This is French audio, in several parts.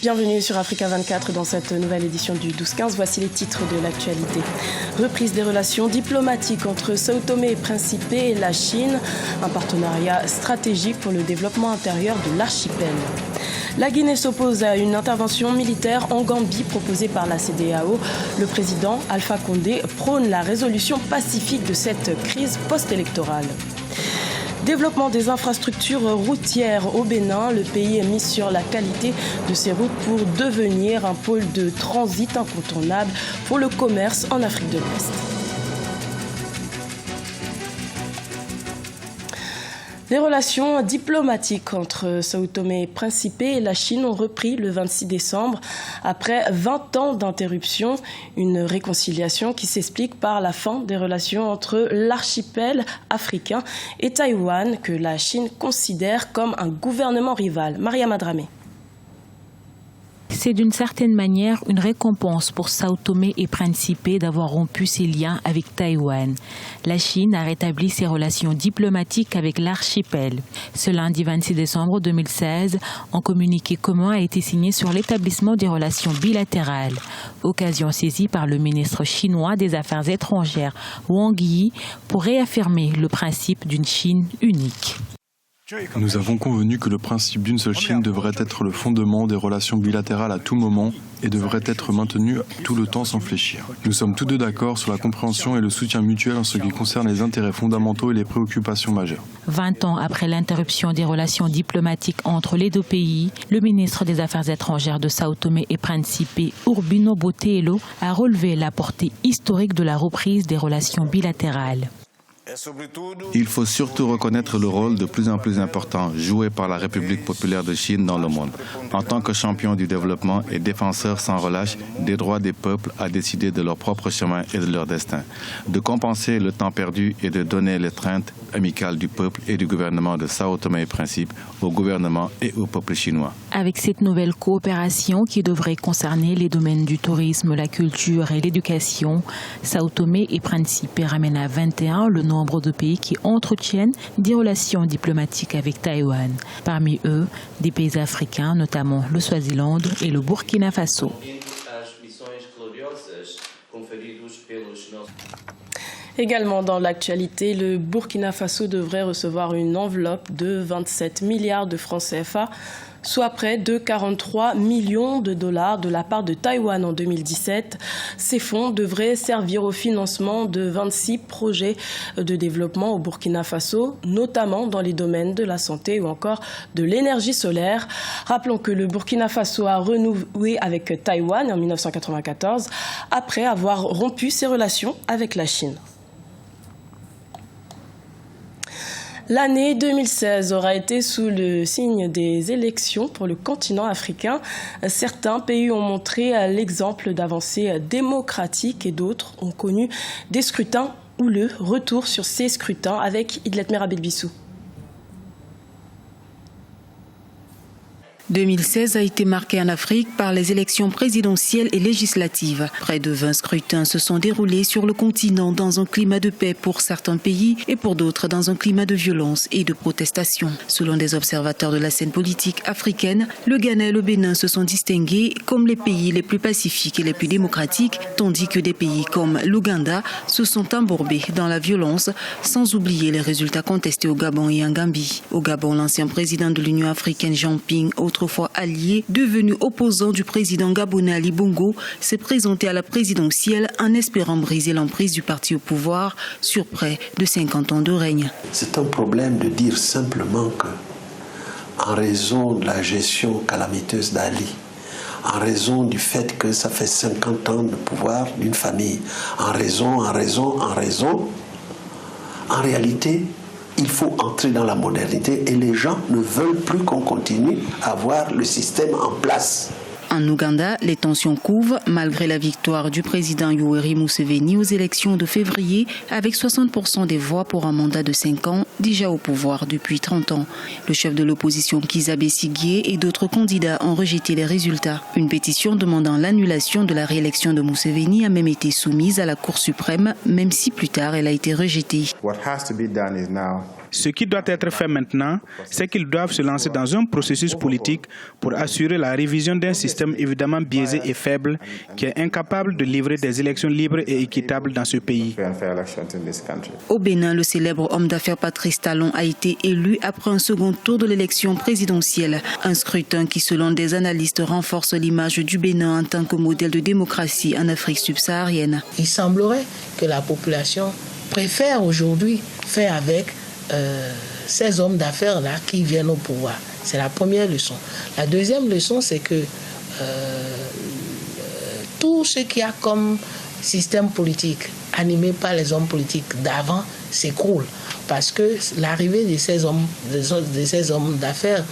Bienvenue sur Africa 24 dans cette nouvelle édition du 12-15. Voici les titres de l'actualité. Reprise des relations diplomatiques entre Sao Tomé et Principe et la Chine. Un partenariat stratégique pour le développement intérieur de l'archipel. La Guinée s'oppose à une intervention militaire en Gambie proposée par la CEDEAO. Le président Alpha Condé prône la résolution pacifique de cette crise post-électorale. Développement des infrastructures routières au Bénin. Le pays est mis sur la qualité de ses routes pour devenir un pôle de transit incontournable pour le commerce en Afrique de l'Ouest. Les relations diplomatiques entre Sao Tomé et Principe et la Chine ont repris le 26 décembre après 20 ans d'interruption. Une réconciliation qui s'explique par la fin des relations entre l'archipel africain et Taïwan que la Chine considère comme un gouvernement rival. Maria Madramé. C'est d'une certaine manière une récompense pour Sao Tomé et Principe d'avoir rompu ses liens avec Taïwan. La Chine a rétabli ses relations diplomatiques avec l'archipel. Ce lundi 26 décembre 2016, un communiqué commun a été signé sur l'établissement des relations bilatérales. Occasion saisie par le ministre chinois des Affaires étrangères, Wang Yi, pour réaffirmer le principe d'une Chine unique. Nous avons convenu que le principe d'une seule Chine devrait être le fondement des relations bilatérales à tout moment et devrait être maintenu tout le temps sans fléchir. Nous sommes tous deux d'accord sur la compréhension et le soutien mutuel en ce qui concerne les intérêts fondamentaux et les préoccupations majeures. 20 ans après l'interruption des relations diplomatiques entre les deux pays, le ministre des Affaires étrangères de Sao Tomé et Principe, Urbino Botelho, a relevé la portée historique de la reprise des relations bilatérales. Il faut surtout reconnaître le rôle de plus en plus important joué par la République populaire de Chine dans le monde. En tant que champion du développement et défenseur sans relâche des droits des peuples à décider de leur propre chemin et de leur destin, de compenser le temps perdu et de donner l'étreinte amicale du peuple et du gouvernement de Sao Tomé et Principe au gouvernement et au peuple chinois. Avec cette nouvelle coopération qui devrait concerner les domaines du tourisme, la culture et l'éducation, Sao Tomé et Principe ramène à 21 le nombre de pays qui entretiennent des relations diplomatiques avec Taïwan. Parmi eux, des pays africains, notamment le Swaziland et le Burkina Faso. Également dans l'actualité, le Burkina Faso devrait recevoir une enveloppe de 27 milliards de francs CFA, soit près de 43 millions de dollars de la part de Taïwan en 2017. Ces fonds devraient servir au financement de 26 projets de développement au Burkina Faso, notamment dans les domaines de la santé ou encore de l'énergie solaire. Rappelons que le Burkina Faso a renoué avec Taïwan en 1994 après avoir rompu ses relations avec la Chine. L'année 2016 aura été sous le signe des élections pour le continent africain. Certains pays ont montré l'exemple d'avancées démocratiques et d'autres ont connu des scrutins houleux. Retour sur ces scrutins avec Idlet Merabelbissou. 2016 a été marqué en Afrique par les élections présidentielles et législatives. Près de 20 scrutins se sont déroulés sur le continent dans un climat de paix pour certains pays et pour d'autres dans un climat de violence et de protestation. Selon des observateurs de la scène politique africaine, le Ghana et le Bénin se sont distingués comme les pays les plus pacifiques et les plus démocratiques, tandis que des pays comme l'Ouganda se sont embourbés dans la violence, sans oublier les résultats contestés au Gabon et en Gambie. Au Gabon, l'ancien président de l'Union africaine Jean Ping, autrefois allié, devenu opposant du président gabonais Ali Bongo, s'est présenté à la présidentielle en espérant briser l'emprise du parti au pouvoir sur près de 50 ans de règne. C'est un problème de dire simplement que, en raison de la gestion calamiteuse d'Ali, en raison du fait que ça fait 50 ans de pouvoir d'une famille, en réalité, il faut entrer dans la modernité et les gens ne veulent plus qu'on continue à avoir le système en place. En Ouganda, les tensions couvent malgré la victoire du président Yoweri Museveni aux élections de février avec 60% des voix pour un mandat de 5 ans déjà au pouvoir depuis 30 ans. Le chef de l'opposition Kizza Besigye et d'autres candidats ont rejeté les résultats. Une pétition demandant l'annulation de la réélection de Museveni a même été soumise à la Cour suprême, même si plus tard elle a été rejetée. What has to be done is now Ce qui doit être fait maintenant, c'est qu'ils doivent se lancer dans un processus politique pour assurer la révision d'un système évidemment biaisé et faible qui est incapable de livrer des élections libres et équitables dans ce pays. Au Bénin, le célèbre homme d'affaires Patrice Talon a été élu après un second tour de l'élection présidentielle. Un scrutin qui, selon des analystes, renforce l'image du Bénin en tant que modèle de démocratie en Afrique subsaharienne. Il semblerait que la population préfère aujourd'hui faire avec ces hommes d'affaires-là qui viennent au pouvoir. C'est la première leçon. La deuxième leçon, c'est que tout ce qu'il y a comme système politique animé par les hommes politiques d'avant s'écroule. Parce que l'arrivée de ces hommes d'affaires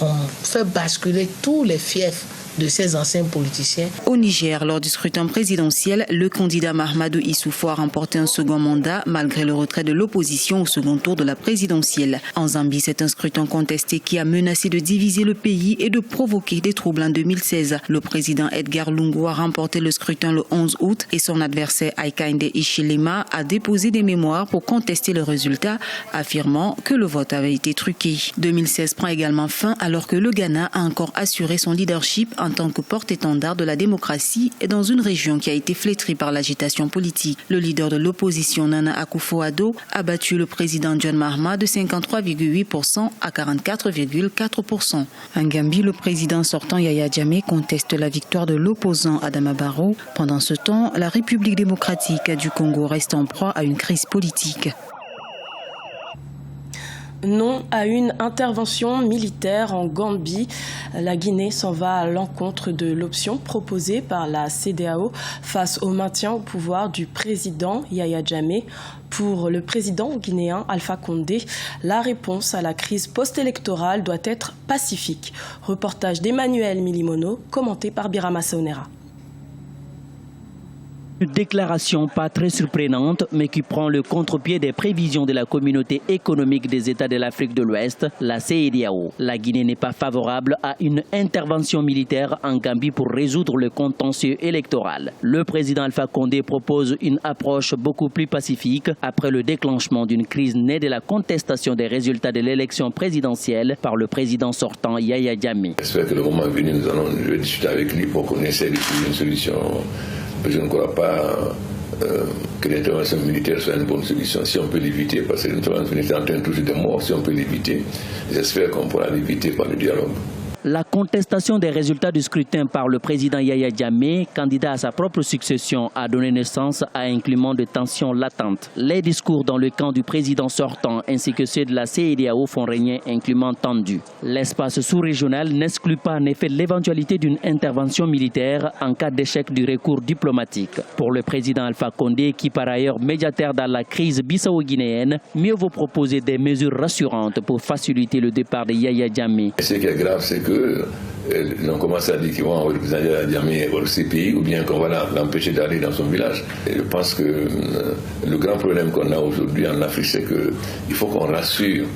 ont fait basculer tous les fiefs de ces anciens politiciens. Au Niger, lors du scrutin présidentiel, le candidat Mahamadou Issoufou a remporté un second mandat malgré le retrait de l'opposition au second tour de la présidentielle. En Zambie, c'est un scrutin contesté qui a menacé de diviser le pays et de provoquer des troubles en 2016. Le président Edgar Lungu a remporté le scrutin le 11 août et son adversaire Hakainde Hichilema a déposé des mémoires pour contester le résultat, affirmant que le vote avait été truqué. 2016 prend également fin alors que le Ghana a encore assuré son leadership en tant que porte-étendard de la démocratie et dans une région qui a été flétrie par l'agitation politique. Le leader de l'opposition, Nana Akufo-Addo, a battu le président John Mahama de 53,8% à 44,4%. En Gambie, le président sortant Yaya Jammeh conteste la victoire de l'opposant Adama Barrow. Pendant ce temps, la République démocratique du Congo reste en proie à une crise politique. Non à une intervention militaire en Gambie. La Guinée s'en va à l'encontre de l'option proposée par la CEDEAO face au maintien au pouvoir du président Yaya Jammeh. Pour le président guinéen Alpha Condé, la réponse à la crise post-électorale doit être pacifique. Reportage d'Emmanuel Milimono, commenté par Birama Saonera. Une déclaration pas très surprenante, mais qui prend le contre-pied des prévisions de la communauté économique des États de l'Afrique de l'Ouest, la CEDEAO. La Guinée n'est pas favorable à une intervention militaire en Gambie pour résoudre le contentieux électoral. Le président Alpha Condé propose une approche beaucoup plus pacifique après le déclenchement d'une crise née de la contestation des résultats de l'élection présidentielle par le président sortant Yaya Jammeh. J'espère que le moment est venu, je vais discuter avec lui pour qu'on essaie de trouver une solution. Je ne crois pas que l'intervention militaire soit une bonne solution. Si on peut l'éviter, parce que l'intervention militaire entraîne toujours des morts, si on peut l'éviter, j'espère qu'on pourra l'éviter par le dialogue. La contestation des résultats du scrutin par le président Yaya Jammeh, candidat à sa propre succession, a donné naissance à un climat de tension latente. Les discours dans le camp du président sortant ainsi que ceux de la CEDEAO font régner un climat tendu. L'espace sous-régional n'exclut pas en effet l'éventualité d'une intervention militaire en cas d'échec du recours diplomatique. Pour le président Alpha Condé, qui par ailleurs médiateur dans la crise bissau-guinéenne, mieux vaut proposer des mesures rassurantes pour faciliter le départ de Yaya Jammeh. Ce qui est grave, c'est que on commence à dire qu'ils vont envoyer le président Yaya Jammeh au CPI ou bien qu'on va l'empêcher d'aller dans son village. Et je pense que le grand problème qu'on a aujourd'hui en Afrique, c'est qu'il faut qu'on rassure.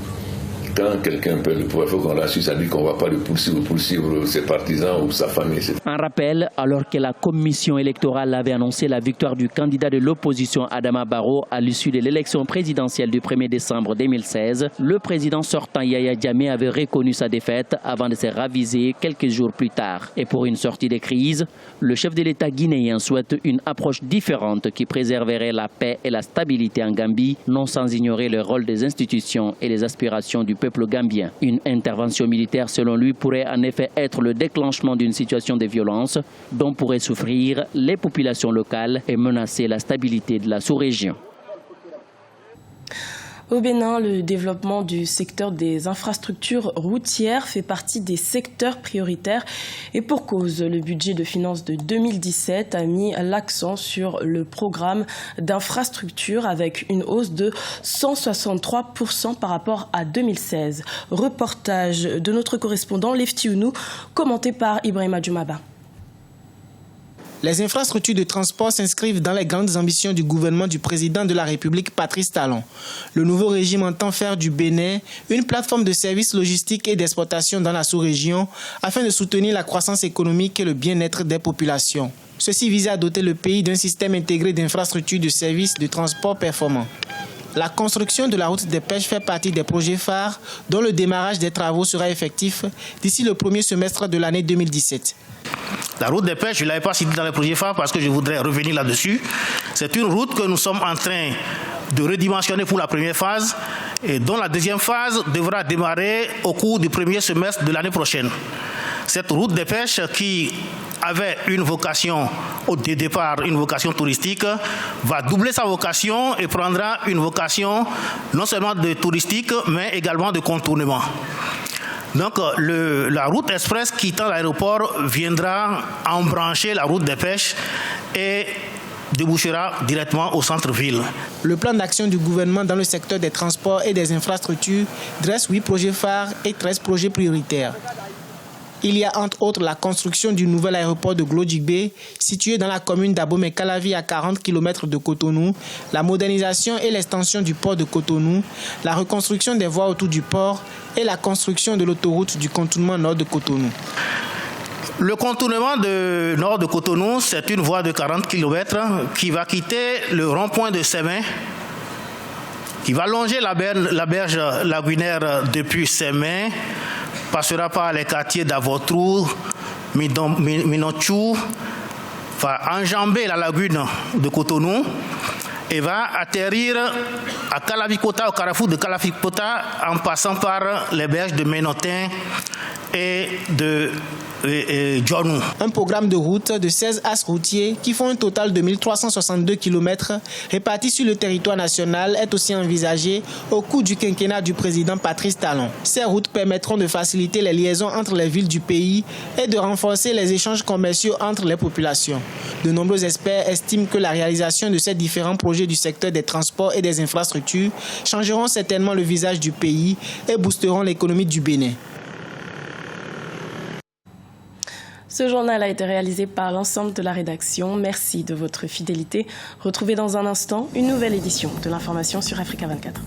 Quand quelqu'un peut le pouvoir, il faut qu'on rassure, ça dit qu'on ne va pas le poursuivre ses partisans ou sa famille. Un rappel, alors que la commission électorale avait annoncé la victoire du candidat de l'opposition Adama Barrow à l'issue de l'élection présidentielle du 1er décembre 2016, le président sortant Yaya Jammeh avait reconnu sa défaite avant de se raviser quelques jours plus tard. Et pour une sortie de crise, le chef de l'État guinéen souhaite une approche différente qui préserverait la paix et la stabilité en Gambie, non sans ignorer le rôle des institutions et les aspirations du peuple gambien. Une intervention militaire, selon lui, pourrait en effet être le déclenchement d'une situation de violence dont pourraient souffrir les populations locales et menacer la stabilité de la sous-région. Au Bénin, le développement du secteur des infrastructures routières fait partie des secteurs prioritaires et pour cause, le budget de finances de 2017 a mis l'accent sur le programme d'infrastructures avec une hausse de 163% par rapport à 2016. Reportage de notre correspondant Lefti Ounou, commenté par Ibrahima Djoumaba. Les infrastructures de transport s'inscrivent dans les grandes ambitions du gouvernement du président de la République, Patrice Talon. Le nouveau régime entend faire du Bénin une plateforme de services logistiques et d'exportation dans la sous-région afin de soutenir la croissance économique et le bien-être des populations. Ceci vise à doter le pays d'un système intégré d'infrastructures de services de transport performants. La construction de la route des pêches fait partie des projets phares dont le démarrage des travaux sera effectif d'ici le premier semestre de l'année 2017. La route des pêches, je ne l'avais pas citée dans les projets phares parce que je voudrais revenir là-dessus. C'est une route que nous sommes en train de redimensionner pour la première phase et dont la deuxième phase devra démarrer au cours du premier semestre de l'année prochaine. Cette route des pêches qui avait une vocation au départ, une vocation touristique, va doubler sa vocation et prendra une vocation non seulement de touristique, mais également de contournement. Donc la route express quittant l'aéroport viendra embrancher la route des pêches et débouchera directement au centre-ville. Le plan d'action du gouvernement dans le secteur des transports et des infrastructures dresse 8 projets phares et 13 projets prioritaires. Il y a entre autres la construction du nouvel aéroport de Glodjigbe, situé dans la commune d'Abomey-Calavi à 40 km de Cotonou, la modernisation et l'extension du port de Cotonou, la reconstruction des voies autour du port et la construction de l'autoroute du contournement nord de Cotonou. Le contournement nord de Cotonou, c'est une voie de 40 km qui va quitter le rond-point de Sémé, qui va longer la berge lagunaire depuis Sémé, passera par les quartiers d'Avotrou, Minotchou, va enjamber la lagune de Cotonou et va atterrir à Calavikota, au carrefour de Calavikota, en passant par les berges de Ménotin et de Djonou. Un programme de route de 16 axes routiers qui font un total de 1362 km répartis sur le territoire national est aussi envisagé au cours du quinquennat du président Patrice Talon. Ces routes permettront de faciliter les liaisons entre les villes du pays et de renforcer les échanges commerciaux entre les populations. De nombreux experts estiment que la réalisation de ces différents projets du secteur des transports et des infrastructures changeront certainement le visage du pays et boosteront l'économie du Bénin. Ce journal a été réalisé par l'ensemble de la rédaction. Merci de votre fidélité. Retrouvez dans un instant une nouvelle édition de l'information sur Africa 24.